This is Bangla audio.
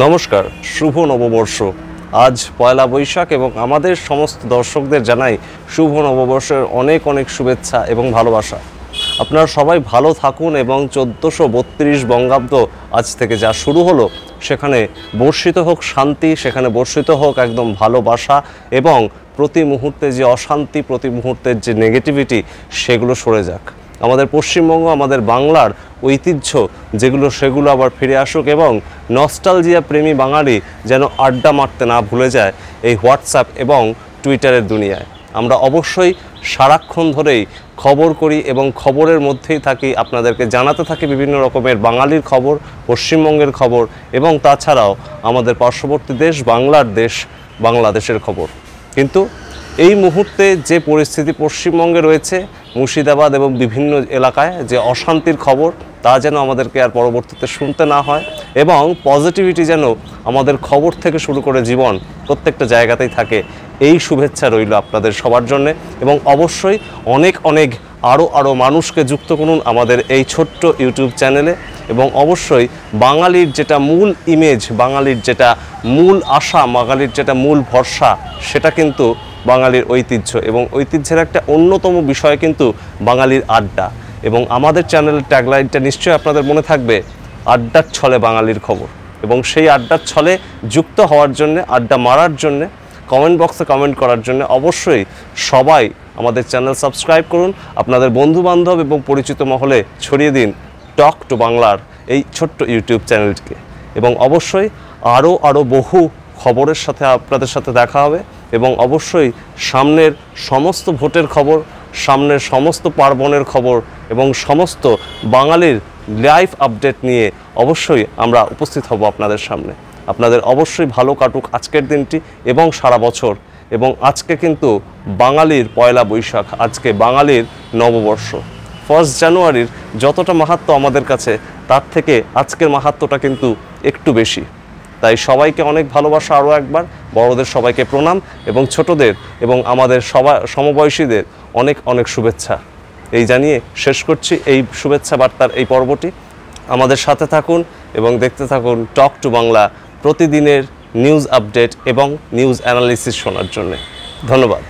নমস্কার, শুভ নববর্ষ। আজ পয়লা বৈশাখ এবং আমাদের সমস্ত দর্শকদের জানাই শুভ নববর্ষের অনেক অনেক শুভেচ্ছা এবং ভালোবাসা। আপনারা সবাই ভালো থাকুন এবং 1432 বঙ্গাব্দ আজ থেকে যা শুরু হলো সেখানে বর্ষিত হোক শান্তি, সেখানে বর্ষিত হোক একদম ভালোবাসা এবং প্রতি মুহূর্তে যে অশান্তি, প্রতি মুহূর্তের যে নেগেটিভিটি সেগুলো সরে যাক। আমাদের পশ্চিমবঙ্গ, আমাদের বাংলার ঐতিহ্য যেগুলো সেগুলো আবার ফিরে আসুক এবং নস্টালজিয়া প্রেমী বাঙালি যেন আড্ডা মারতে না ভুলে যায় এই হোয়াটসঅ্যাপ এবং টুইটারের দুনিয়ায়। আমরা অবশ্যই সারাক্ষণ ধরেই খবর করি এবং খবরের মধ্যেই থাকি, আপনাদেরকে জানাতে থাকি বিভিন্ন রকমের বাঙালির খবর, পশ্চিমবঙ্গের খবর এবং তাছাড়াও আমাদের পার্শ্ববর্তী দেশ বাংলার দেশ বাংলাদেশের খবর। কিন্তু এই মুহূর্তে যে পরিস্থিতি পশ্চিমবঙ্গে রয়েছে, মুর্শিদাবাদ এবং বিভিন্ন এলাকায় যে অশান্তির খবর, তা যেন আমাদেরকে আর পরবর্তীতে শুনতে না হয় এবং পজিটিভিটি যেন আমাদের খবর থেকে শুরু করে জীবন প্রত্যেকটা জায়গাতেই থাকে, এই শুভেচ্ছা রইল আপনাদের সবার জন্যে। এবং অবশ্যই অনেক অনেক আরও মানুষকে যুক্ত করুন আমাদের এই ছোট্ট ইউটিউব চ্যানেলে এবং অবশ্যই বাঙালির যেটা মূল ইমেজ, বাঙালির যেটা মূল আশা, বাঙালির যেটা মূল ভরসা, সেটা কিন্তু বাঙালির ঐতিহ্য এবং ঐতিহ্যের একটা অন্যতম বিষয় কিন্তু বাঙালির আড্ডা। এবং আমাদের চ্যানেলের ট্যাগলাইনটা নিশ্চয়ই আপনাদের মনে থাকবে, আড্ডার ছলে বাঙালির খবর। এবং সেই আড্ডার ছলে যুক্ত হওয়ার জন্যে, আড্ডা মারার জন্যে, কমেন্ট বক্সে কমেন্ট করার জন্য অবশ্যই সবাই আমাদের চ্যানেল সাবস্ক্রাইব করুন, আপনাদের বন্ধুবান্ধব এবং পরিচিত মহলে ছড়িয়ে দিন টক টু বাংলার এই ছোট্ট ইউটিউব চ্যানেলটিকে। এবং অবশ্যই আরও বহু খবরের সাথে আপনাদের সাথে দেখা হবে এবং অবশ্যই সামনের সমস্ত ভোটের খবর, সামনের সমস্ত পার্বণের খবর এবং সমস্ত বাঙালির লাইভ আপডেট নিয়ে অবশ্যই আমরা উপস্থিত হব আপনাদের সামনে। আপনাদের অবশ্যই ভালো কাটুক আজকের দিনটি এবং সারা বছর। এবং আজকে কিন্তু বাঙালির পয়লা বৈশাখ, আজকে বাঙালির নববর্ষ। 1 জানুয়ারির যতটা মাহাত্ম্য আমাদের কাছে, তার থেকে আজকের মাহাত্ম্যটা কিন্তু একটু বেশি। তাই সবাইকে অনেক ভালোবাসা, আরও একবার বড়দের সবাইকে প্রণাম এবং ছোটদের এবং আমাদের সবাই সমবয়সীদের অনেক অনেক শুভেচ্ছা এই জানিয়ে শেষ করছি এই শুভেচ্ছা বার্তার এই পর্বটি। আমাদের সাথে থাকুন এবং দেখতে থাকুন টক টু বাংলা, প্রতিদিনের নিউজ আপডেট এবং নিউজ অ্যানালিসিস শোনার জন্য। ধন্যবাদ।